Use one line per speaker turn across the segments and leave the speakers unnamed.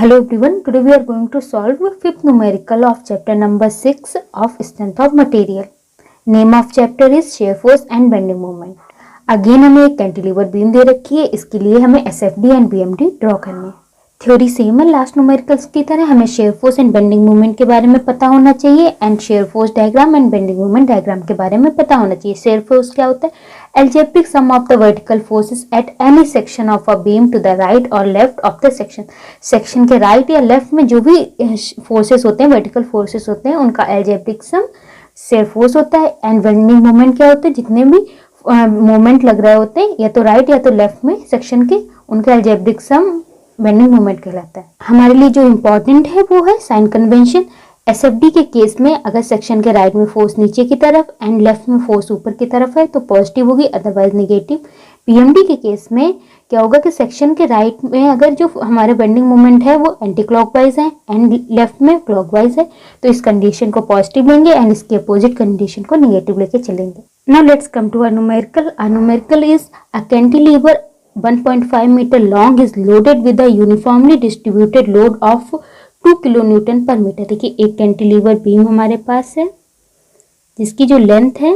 Hello everyone, today we are going to solve fifth numerical of chapter number 6 of strength of material. Name of chapter is shear force and bending moment. Again हमें एक cantilever beam दे रखी है, इसके लिए हमें SFD and BMD draw करनी है। Theory same है लास्ट न्यूमेरिकल्स की तरह, हमें share force and bending moment के बारे में पता होना चाहिए and shear force diagram and bending moment diagram के बारे में पता होना चाहिए। शेयर फोर्स क्या होता है? Algebraic sum of the vertical forces at any section of a beam to the right और left of the section. Section के राइट या लेफ्ट में जो भी फोर्सेस होते हैं, वर्टिकल फोर्सेस होते हैं, उनका एल्जेब्रिक सम शेयर फोर्स होता है। एंड बेंडिंग मोमेंट क्या होते हैं? जितने भी मोमेंट लग रहे होते हैं या तो राइट या तो लेफ्ट में सेक्शन के, उनका एल्जेब्रिक सम बेंडिंग मोमेंट कहलाता है। हमारे लिए जो इम्पोर्टेंट है वो है साइन कन्वेंशन। एसएफडी के केस में अगर सेक्शन के राइट में फोर्स नीचे की तरफ एंड लेफ्ट में फोर्स ऊपर की तरफ है तो पॉजिटिव होगी, अदरवाइज नेगेटिव। पीएमडी के केस में क्या होगा कि सेक्शन के राइट में अगर जो हमारे बेंडिंग मोमेंट है वो एंटी क्लॉकवाइज है एंड लेफ्ट में क्लॉकवाइज है, तो इस कंडीशन को पॉजिटिव लेंगे एंड इसके अपोजिट कंडीशन को नेगेटिव लेके चलेंगे। Now let's come to a numerical. A numerical is a cantilever 1.5 meter long is loaded with a uniformly distributed load of 2 kilonewton per meter। देखिए एक कैंटिलीवर बीम हमारे पास है जिसकी जो लेंथ है,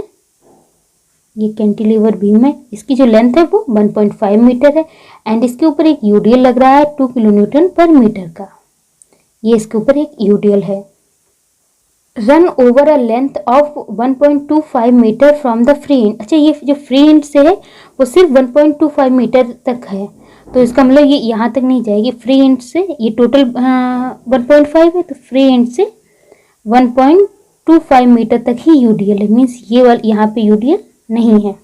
ये कैंटिलीवर बीम है, इसकी जो लेंथ है वो 1.5 मीटर है एंड इसके ऊपर एक यूडीएल लग रहा है 2 किलोन्यूटन पर मीटर का। ये इसके ऊपर एक यूडीएल है। Run over a length of 1.25 metre from the free end. अच्छा, ये जो फ्री एंड से है वो सिर्फ 1.25 मीटर तक है, तो इसका मतलब ये यहाँ तक नहीं जाएगी। फ्री एंड से ये टोटल 1.5 है, तो फ्री एंड से 1.25 मीटर तक ही यूडीएल है, मीन्स ये वाला यहाँ पे यूडीएल नहीं है।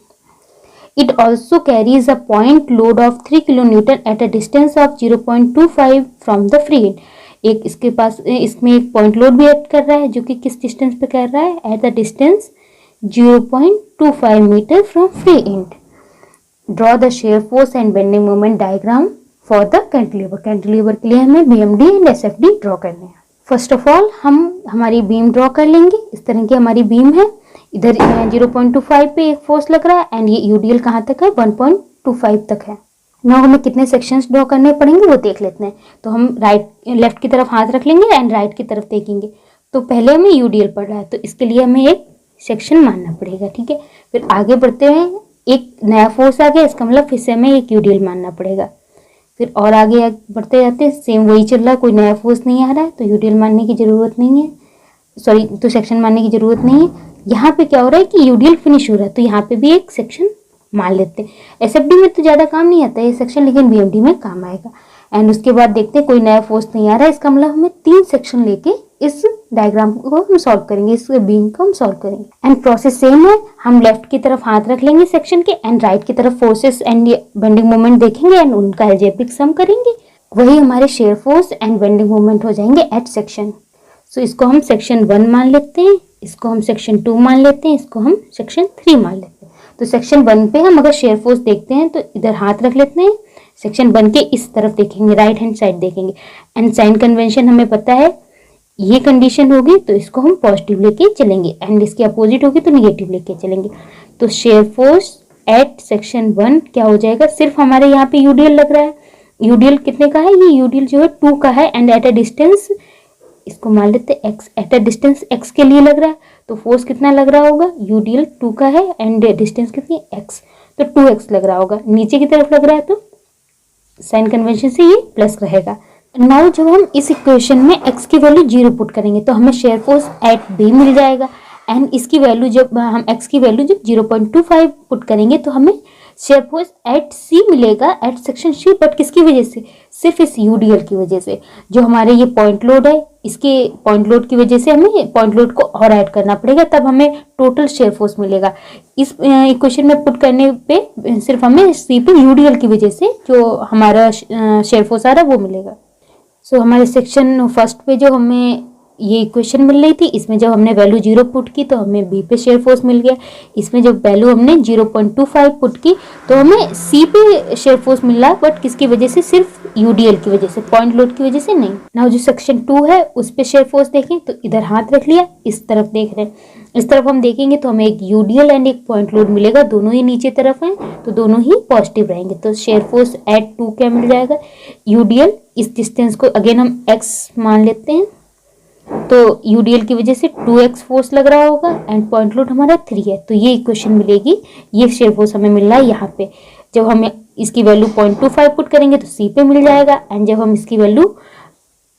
It also carries a point load of 3 kilonewton at a distance of 0.25 from the free and. एक इसके पास इसमें एक पॉइंट लोड भी ऐड कर रहा है जो कि किस डिस्टेंस पे कर रहा है? At the distance 0.25 metre from free end. Draw the shear force and bending moment diagram for the cantilever. Cantilever के लिए हमें बीएमडी एंड एसएफडी ड्रॉ करने हैं। फर्स्ट ऑफ ऑल हम हमारी बीम ड्रॉ कर लेंगे। इस तरह की हमारी बीम है, इधर 0.25 पे एक फोर्स लग रहा है एंड ये यूडीएल कहाँ तक है? 1.25 तक है। ना हमें कितने सेक्शंस ड्रॉ करने पड़ेंगे वो देख लेते हैं। तो हम लेफ्ट की तरफ हाथ रख लेंगे एंड राइट की तरफ देखेंगे। तो पहले हमें यूडीएल पड़ रहा है, तो इसके लिए हमें एक सेक्शन मानना पड़ेगा, ठीक है। फिर आगे बढ़ते हुए एक नया फोर्स आ गया, इसका मतलब फिर से हमें एक यूडीएल मानना पड़ेगा। फिर और आगे बढ़ते जाते सेम वही चल रहा है, कोई नया फोर्स नहीं आ रहा है तो यूडीएल मानने की जरूरत नहीं है, सॉरी तो सेक्शन मानने की जरूरत नहीं है। यहाँ पे क्या हो रहा है कि यूडीएल फिनिश हो रहा है, तो यहाँ पे भी एक सेक्शन मान लेते हैं। एसएफडी में तो ज़्यादा काम नहीं आता है ये सेक्शन, लेकिन बीएमडी में काम आएगा। एंड उसके बाद देखते हैं कोई नया फोर्स नहीं आ रहा है, इसका मतलब हमें 3 सेक्शन लेके इस डायग्राम को हम सॉल्व करेंगे, इस बीम को हम सॉल्व करेंगे। एंड प्रोसेस सेम है, हम लेफ्ट की तरफ हाथ रख लेंगे सेक्शन के एंड राइट की तरफ फोर्सेस एंड बेंडिंग मोमेंट देखेंगे एंड उनका एल्जेब्रिक सम करेंगे। वही हमारे share force and bending moment हो जाएंगे एट सेक्शन। सो इसको हम सेक्शन 1 मान लेते हैं, इसको हम सेक्शन 2 मान लेते हैं, इसको हम सेक्शन 3 मान लेते हैं। तो सेक्शन 1 पे हम अगर शेयर फोर्स देखते हैं तो इधर हाथ रख लेते हैं, सेक्शन 1 के इस तरफ देखेंगे, राइट हैंड साइड देखेंगे एंड साइन कन्वेंशन हमें पता है, ये कंडीशन होगी तो इसको हम पॉजिटिव लेके चलेंगे एंड इसके अपोजिट होगी तो नेगेटिव लेके चलेंगे। तो शेयर फोर्स एट सेक्शन 1 क्या हो जाएगा? सिर्फ हमारे यहाँ पे यूडीएल लग रहा है। यूडीएल कितने का है? ये यूडीएल जो है 2 का है एंड एट अ डिस्टेंस, इसको मान लेते हैं x, at a distance x के लिए लग रहा है, तो फोर्स कितना लग रहा होगा? यूडीएल 2 का है एंड डिस्टेंस कितनी? x, तो 2x लग रहा होगा। नीचे की तरफ लग रहा है तो साइन कन्वेंशन से ये प्लस रहेगा। नाउ जब हम इस इक्वेशन में x की वैल्यू 0 पुट करेंगे तो हमें शेयर फोर्स एट b मिल जाएगा एंड इसकी वैल्यू जब हम x की वैल्यू जब 0.25 पुट करेंगे तो हमें शेयर फोर्स एट सी मिलेगा, एट सेक्शन सी। बट किसकी वजह से? सिर्फ इस यूडीएल की वजह से। जो हमारे ये पॉइंट लोड है, इसके पॉइंट लोड की वजह से हमें पॉइंट लोड को और ऐड करना पड़ेगा, तब हमें टोटल शेयर फोर्स मिलेगा। इस इक्वेशन में पुट करने पे सिर्फ हमें सी पे यूडीएल की वजह से जो हमारा शेयर फोर्स आ रहा है वो मिलेगा। सो हमारे सेक्शन फर्स्ट पे जो हमें ये इक्वेशन मिल रही थी, इसमें जब हमने वैल्यू 0 पुट की तो हमें बी पे शेयर फोर्स मिल गया। इसमें जब वैल्यू हमने 0.25 पुट की तो हमें सी पे शेयर फोर्स मिल रहा, बट किसकी वजह से, सिर्फ यूडीएल की वजह से, पॉइंट लोड की वजह से नहीं। नाउ जो सेक्शन 2 है उस पे शेयर फोर्स देखें तो इधर हाथ रख लिया, इस तरफ देख रहे हैं, इस तरफ हम देखेंगे तो हमें एक यूडीएल एंड एक पॉइंट लोड मिलेगा, दोनों ही नीचे तरफ हैं तो दोनों ही पॉजिटिव रहेंगे। तो शेयर फोर्स एट 2 क्या मिल जाएगा, यूडीएल, इस डिस्टेंस को अगेन हम x मान लेते हैं, तो यूडीएल की वजह से 2x फोर्स लग रहा होगा एंड पॉइंट लोड हमारा 3 है, तो ये इक्वेशन मिलेगी। ये शेयर फोर्स हमें मिल रहा है यहाँ पे। जब हम इसकी वैल्यू 0.25 पुट करेंगे तो सी पे मिल जाएगा, एंड जब हम इसकी वैल्यू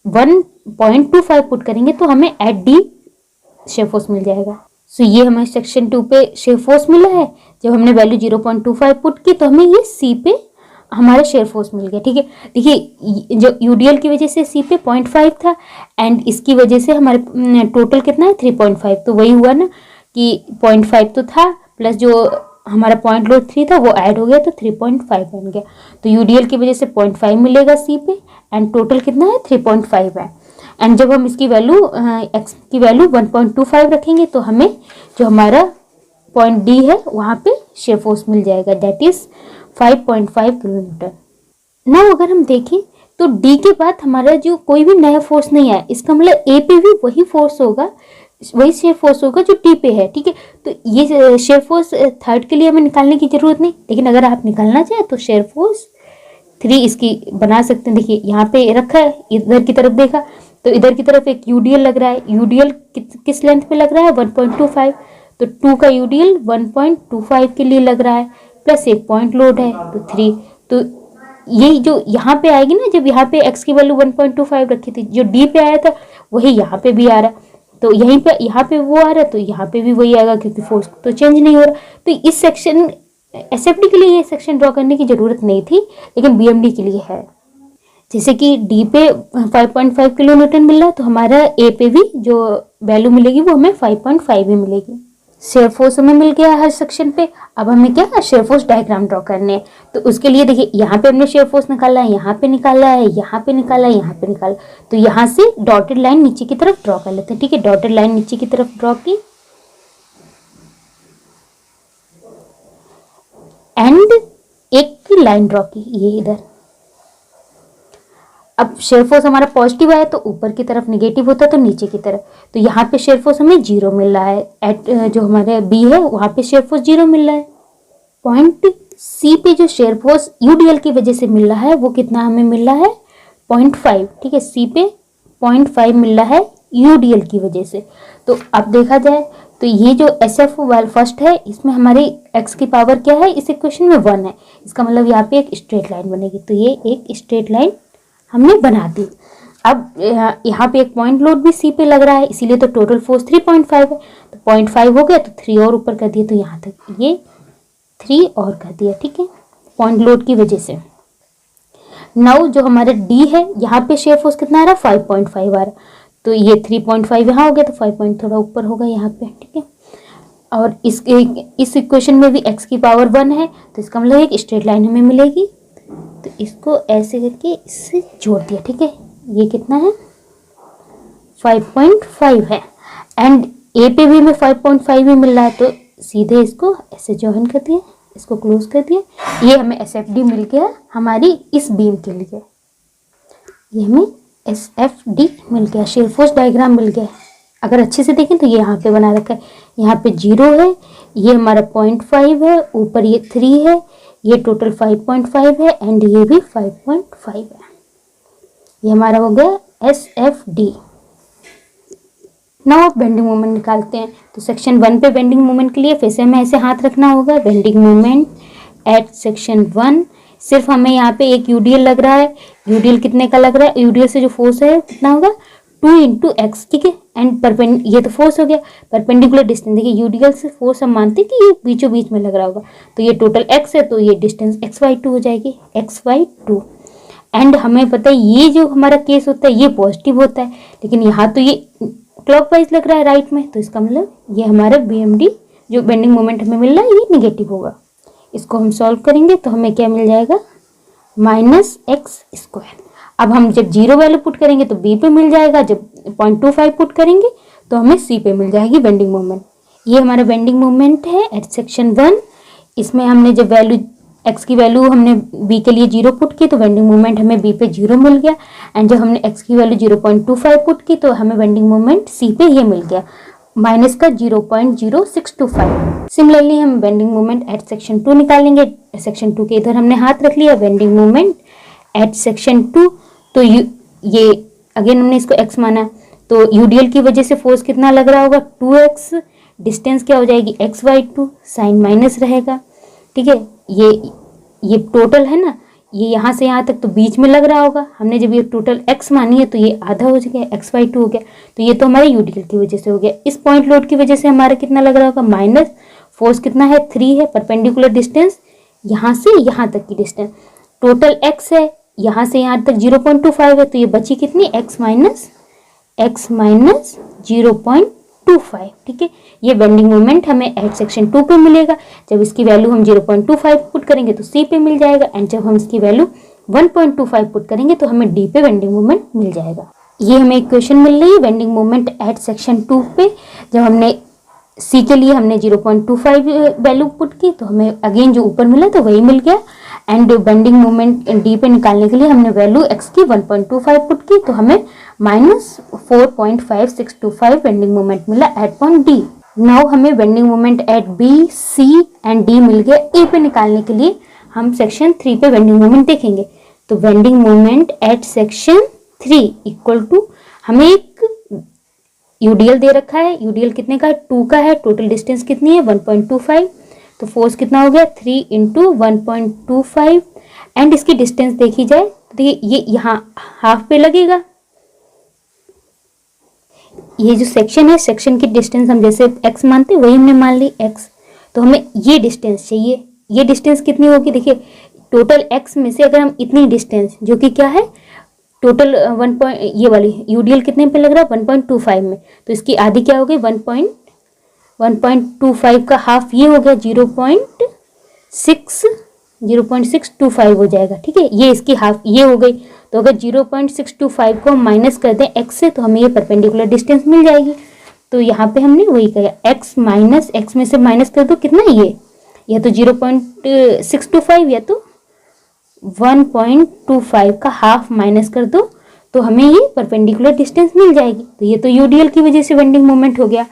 1.25 पुट करेंगे तो हमें एट डी शेयर फोर्स मिल जाएगा। सो ये हमें सेक्शन 2 पे शेयर फोर्स मिला है। जब हमने वैल्यू 0.25 पुट की तो हमें ये सी पे हमारा शेयर फोर्स मिल गया। ठीक है, देखिए जो यूडीएल की वजह से सी पे 0.5 था एंड इसकी वजह से हमारे टोटल कितना है 3.5, तो वही हुआ ना कि 0.5 तो था प्लस जो हमारा पॉइंट लोड 3 था वो ऐड हो गया तो 3.5 बन गया। तो यूडीएल की वजह से 0.5 मिलेगा सी पे एंड टोटल कितना है 3.5 है। एंड जब हम इसकी वैल्यू एक्स की वैल्यू 1.25 रखेंगे तो हमें जो हमारा पॉइंट डी है वहाँ पे शेयर फोर्स मिल जाएगा, दैट इज 5.5 किलोमीटर। ना अगर हम देखें तो डी के बाद हमारा जो कोई भी नया फोर्स नहीं आया, इसका मतलब ए पे भी वही फोर्स होगा, वही शेयर फोर्स होगा जो डी पे है। ठीक है, तो ये शेयर फोर्स थर्ड के लिए हमें निकालने की जरूरत नहीं, लेकिन अगर आप निकालना चाहें तो शेयर फोर्स 3 इसकी बना सकते हैं। देखिए यहाँ पे रखा है, इधर की तरफ देखा तो इधर की तरफ एक यूडीएल लग रहा है, यूडीएल किस लेंथ पे लग रहा है 1.25, तो 2 का यूडीएल 1.25 के लिए लग रहा है, प्लस एक पॉइंट लोड है तो 3, तो ये जो यहाँ पे आएगी ना, जब यहाँ पे x की वैल्यू 1.25 रखी थी, जो d पे आया था वही यहाँ पे भी आ रहा, तो यहीं पे यहाँ पे वो आ रहा तो यहाँ पे भी वही आएगा क्योंकि फोर्स तो चेंज नहीं हो रहा। तो इस सेक्शन एसएफडी के लिए ये सेक्शन ड्रॉ करने की जरूरत नहीं थी, लेकिन बीएमडी के लिए है। जैसे कि डी पे 5.5 किलो न्यूटन मिल रहा है तो हमारा ए पे भी जो वैल्यू मिलेगी वो हमें 5.5 ही मिलेगी। शेयर फोर्स हमें मिल गया हर सेक्शन पे। अब हमें क्या शेयर फोर्स डायग्राम ड्रॉ करने हैं, तो उसके लिए देखिए यहाँ पे हमने शेयर फोर्स निकाला है, यहाँ पे निकाला है, यहाँ पे निकाला है, यहाँ पे निकाला, तो यहाँ से डॉटेड लाइन नीचे की तरफ ड्रॉ कर लेते हैं। ठीक है, डॉटेड लाइन नीचे की तरफ ड्रॉ की एंड एक लाइन ड्रॉ की ये इधर। अब शेयर फोर्स हमारा पॉजिटिव आया तो ऊपर की तरफ, नेगेटिव होता है तो नीचे की तरफ, तो यहाँ पे शेयर फोर्स हमें 0 मिल रहा है, एट जो हमारे बी है वहाँ पे शेयर फोर्स 0 मिल रहा है। पॉइंट सी पे जो शेयर फोर्स यूडीएल की वजह से मिल रहा है वो कितना हमें मिल रहा है 0.5। ठीक है, सी पे 0.5 मिल रहा है यूडीएल की वजह से। तो अब देखा जाए तो ये जो एस एफ वाल फर्स्ट है इसमें हमारी एक्स की पावर क्या है, इस इक्वेशन में 1 है, इसका मतलब यहाँ पे एक स्ट्रेट लाइन बनेगी, तो ये एक स्ट्रेट लाइन हमने बना दी। अब यहाँ पे एक पॉइंट लोड भी सी पे लग रहा है, इसीलिए तो टोटल फोर्स 3.5 है, तो 0.5 हो गया तो 3 और ऊपर कर दिया, तो यहाँ तक ये 3 और कर दिया। ठीक है, पॉइंट लोड की वजह से। नाउ जो हमारा डी है यहाँ पे शेयर फोर्स कितना आ रहा है 5.5 आ रहा, तो ये 3.5 यहाँ हो गया तो 5 पॉइंट थोड़ा ऊपर होगा यहाँ पे। ठीक है, और इस इक्वेशन में भी x की पावर 1 है, तो इसका मतलब एक स्ट्रेट लाइन हमें मिलेगी, तो इसको ऐसे करके इससे जोड़ दिया। ठीक है, ये कितना है 5.5 है एंड ए पे भी हमें 5.5 ही मिल रहा है, तो सीधे इसको ऐसे जॉइन कर दिया, इसको क्लोज कर दिया। ये हमें एसएफडी मिल गया हमारी इस बीम के लिए, ये हमें एसएफडी मिल गया, शेयर फोर्स डायग्राम मिल गया। अगर अच्छे से देखें तो ये यहाँ पे बना रखा है, यहाँ पे 0 है, ये हमारा 0.5 है, ऊपर ये 3 है, ये टोटल 5.5 है एंड ये भी 5.5 है। ये हमारा हो गया एसएफडी। नाउ आप बेंडिंग मोमेंट निकालते हैं, तो सेक्शन 1 पे बेंडिंग मोमेंट के लिए फिर से हमें ऐसे हाथ रखना होगा। बेंडिंग मोमेंट एट सेक्शन 1, सिर्फ हमें यहाँ पे एक यूडीएल लग रहा है, यूडीएल कितने का लग रहा है, यूडीएल से जो फोर्स है कितना होगा 2 × x। ठीक है, एंड ये तो फोर्स हो गया, परपेंडिकुलर डिस्टेंस, देखिए यूडीएल से फोर्स हम मानते हैं कि ये बीचों बीच में लग रहा होगा, तो ये टोटल x है तो ये डिस्टेंस xy2 हो जाएगी, xy2। एंड हमें पता है ये जो हमारा केस होता है ये पॉजिटिव होता है, लेकिन यहाँ तो ये क्लॉकवाइज लग रहा है राइट में, तो इसका मतलब ये हमारा बीएमडी जो बेंडिंग मोमेंट हमें मिल रहा है ये निगेटिव होगा। इसको हम सॉल्व करेंगे तो हमें क्या मिल जाएगा -x²। अब हम जब 0 वैल्यू पुट करेंगे तो बी पे मिल जाएगा, जब 0.25 पुट करेंगे तो हमें सी पे मिल जाएगी बेंडिंग मोमेंट। ये हमारा बेंडिंग मोमेंट है एट सेक्शन 1। इसमें हमने जब वैल्यू एक्स की वैल्यू हमने बी के लिए 0 पुट की तो बेंडिंग मोमेंट हमें बी पे 0 मिल गया, एंड जब हमने एक्स की वैल्यू 0.25 पुट की तो हमें बेंडिंग मोमेंट सी पे ये मिल गया माइनस का 0.0625। सिमिलरली हम बेंडिंग मोमेंट एट सेक्शन 2 निकालेंगे। सेक्शन 2 के इधर हमने हाथ रख लिया, बेंडिंग मोमेंट एट सेक्शन 2, तो ये अगेन हमने इसको x माना, तो यूडीएल की वजह से फोर्स कितना लग रहा होगा 2x, डिस्टेंस क्या हो जाएगी x/2, साइन माइनस रहेगा, ठीक है। ये टोटल है ना, ये यहाँ से यहाँ तक तो बीच में लग रहा होगा, हमने जब ये टोटल x मानी है तो ये आधा हो गया, x/2 हो गया, तो ये तो हमारे यूडीएल की वजह से हो गया। इस पॉइंट लोड की वजह से हमारा कितना लग रहा होगा माइनस, फोर्स कितना है 3 है, परपेंडिकुलर डिस्टेंस यहाँ से यहाँ तक की डिस्टेंस, टोटल x है, यहाँ से यहाँ तक 0.25 है, तो ये बची कितनी x माइनस 0.25, ठीक है। ये बेंडिंग मोमेंट हमें एट सेक्शन 2 पे मिलेगा। जब इसकी वैल्यू हम 0.25 पुट करेंगे तो सी पे मिल जाएगा, एंड जब हम इसकी वैल्यू 1.25 पुट करेंगे तो हमें डी पे बेंडिंग मोमेंट मिल जाएगा। ये हमें इक्वेशन मिल रही है बेंडिंग मोमेंट एट सेक्शन 2 पे। जब हमने सी के लिए हमने 0.25 वैल्यू पुट की तो हमें अगेन जो ऊपर मिला तो वही मिल गया, एंड बेंडिंग मोमेंट डी पे निकालने के लिए हमने वैल्यू एक्स की 1.25 पुट की तो हमें माइनस 4.5625 बेंडिंग मोमेंट मिला एट पॉइंट डी। नाउ हमें bending moment at B, C and D मिल गया। ए पे निकालने के लिए हम सेक्शन 3 पे बेंडिंग मोमेंट देखेंगे, तो bending moment at section 3 equal to हमें एक यूडीएल दे रखा है, यूडीएल कितने का 2 का है, टोटल डिस्टेंस कितनी है 1.25, तो फोर्स कितना हो गया 3 इंटू 1.25, एंड इसकी डिस्टेंस देखी जाए तो देखिए ये यहाँ हाफ पे लगेगा। ये जो सेक्शन है, सेक्शन की डिस्टेंस हम जैसे x मानते वही हमने मान ली x, तो हमें ये डिस्टेंस चाहिए। ये डिस्टेंस कितनी होगी, देखिए टोटल x में से अगर हम इतनी डिस्टेंस जो कि क्या है टोटल 1. ये वाली यूडीएल कितने पे लग रहा है 1.25 में, तो इसकी आधी क्या हो गई 1.25 का हाफ ये हो गया 0.625 हो जाएगा, ठीक है। ये इसकी हाफ ये हो गई, तो अगर 0.625 को हम माइनस कर दें x से तो हमें ये परपेंडिकुलर डिस्टेंस मिल जाएगी। तो यहाँ पे हमने वही किया, x माइनस x में से माइनस कर दो कितना ये, या तो 0.625 या तो 1.25 का हाफ माइनस कर दो तो हमें ये परपेंडिकुलर डिस्टेंस मिल जाएगी। तो ये तो यूडीएल की वजह से बेंडिंग मोमेंट हो गया,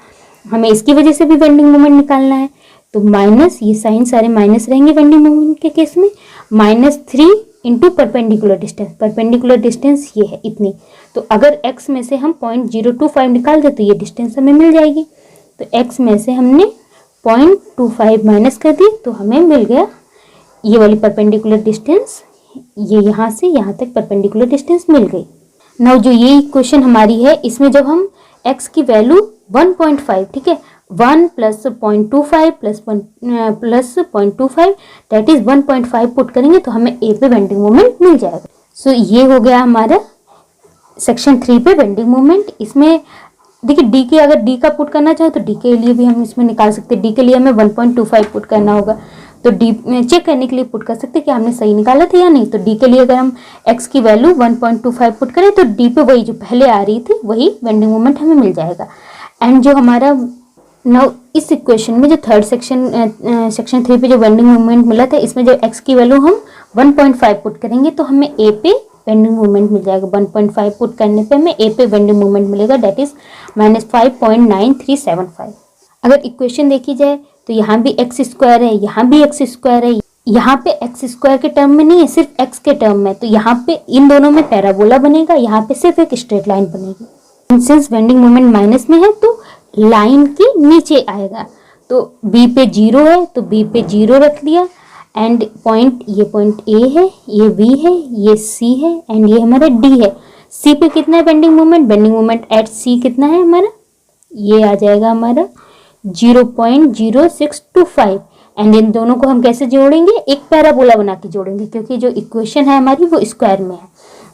हमें इसकी वजह से भी बेंडिंग मोमेंट निकालना है, तो माइनस, ये साइन सारे माइनस रहेंगे बेंडिंग मोमेंट के केस में, -3 into perpendicular distance, perpendicular distance ये है इतनी, तो अगर x में से हम 0.025 निकाल दे तो ये डिस्टेंस हमें मिल जाएगी। तो x में से हमने 0.25 माइनस कर दी तो हमें मिल गया ये वाली परपेंडिकुलर डिस्टेंस, ये यहाँ से यहाँ तक परपेंडिकुलर डिस्टेंस मिल गई। नाउ जो ये इक्वेशन हमारी है इसमें जब हम x की वैल्यू 1.5, ठीक है, 1 plus 0.25 plus 0.25 that is 1.5 put करेंगे तो हमें ए पे बेंडिंग मोमेंट मिल जाएगा। सो ये हो गया हमारा सेक्शन 3 पे बेंडिंग मोमेंट। इसमें देखिए डी के, अगर डी का पुट करना चाहो तो डी के लिए भी हम इसमें निकाल सकते हैं। डी के लिए हमें 1.25 पुट करना होगा, तो डी चेक करने के लिए पुट कर सकते हैं कि हमने सही निकाला था या नहीं। तो डी के लिए अगर हम एक्स की वैल्यू 1.25 पुट करें तो डी पे वही जो पहले आ रही थी वही बेंडिंग मोमेंट हमें मिल जाएगा। एंड जो हमारा नाउ इस इक्वेशन में जो थर्ड सेक्शन 3 पे जो बेंडिंग मोमेंट मिला था, इसमें जब x की वैल्यू हम 1.5 पुट करेंगे तो हमें a पे बेंडिंग मोमेंट मिल जाएगा। 1.5 पुट करने पे हमें a पे बेंडिंग मोमेंट मिलेगा दैट इज -5.9375। अगर इक्वेशन देखी जाए तो यहाँ भी x स्क्वायर है, यहाँ भी x स्क्वायर है, यहाँ पे x स्क्वायर के टर्म में नहीं है, सिर्फ x के टर्म में, तो यहाँ पे इन दोनों में पैराबोला बनेगा, यहाँ पे सिर्फ एक स्ट्रेट लाइन बनेगी। सिंस बेंडिंग मोमेंट माइनस में है तो लाइन के नीचे आएगा, तो b पे 0 है तो b पे 0 रख लिया, एंड पॉइंट, ये पॉइंट a है, ये b है, ये c है, एंड ये हमारा d है। c पे कितना है bending moment, bending moment eight c कितना है हमारा, ये आ जाएगा हमारा 0.0625, एंड इन दोनों को हम कैसे जोड़ेंगे, एक पैराबोला बना के जोड़ेंगे क्योंकि जो इक्वेशन है हमारी वो स्क्वायर में है।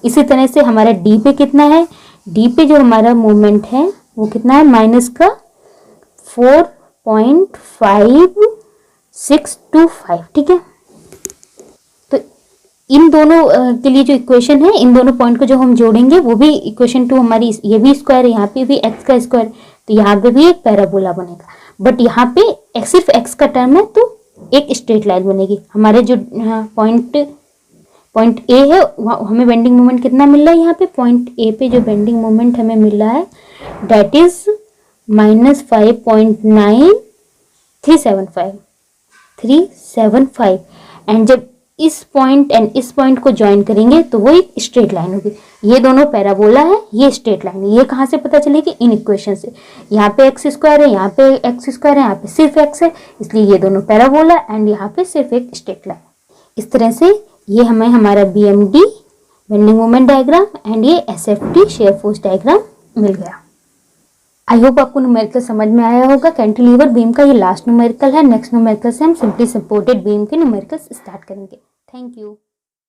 इसी तरह से हमारा d पे कितना है, d पे जो हमारा मोमेंट है वो कितना है माइनस का 4.5625, ठीक है। तो इन दोनों के लिए जो इक्वेशन है, इन दोनों पॉइंट को जो हम जोड़ेंगे वो भी इक्वेशन 2 हमारी, ये भी स्क्वायर है, यहाँ पे भी x का स्क्वायर, तो यहाँ पे भी एक पैराबोला बनेगा। बट यहाँ पे सिर्फ x का टर्म है तो एक स्ट्रेट लाइन बनेगी। हमारे जो पॉइंट ए है हमें बेंडिंग मोमेंट कितना मिल रहा है, यहाँ पे पॉइंट ए पे जो बेंडिंग मोमेंट हमें मिल रहा है दैट इज -5.9375 एंड जब इस पॉइंट एंड इस पॉइंट को ज्वाइन करेंगे तो वो एक स्ट्रेट लाइन होगी। ये दोनों पैराबोला है, ये स्ट्रेट लाइन है। ये कहाँ से पता चलेगी, इन इक्वेशन से। यहाँ पे एक्स स्क्वायर है, यहाँ पे एक्स स्क्वायर है, यहाँ पे सिर्फ एक्स है, इसलिए ये दोनों पैराबोला एंड यहाँ पे सिर्फ एक स्ट्रेट लाइन। इस तरह से ये हमें हमारा BMD bending moment diagram and ये SFD शेयर फोर्स डायग्राम मिल गया। आई होप आपको न्यूमेरिकल समझ में आया होगा। कैंटिलीवर बीम का ये लास्ट न्यूमेरिकल है। नेक्स्ट न्यूमेरिकल से हम सिंपली सपोर्टेड बीम के न्यूमेरिकल्स स्टार्ट करेंगे। Thank you.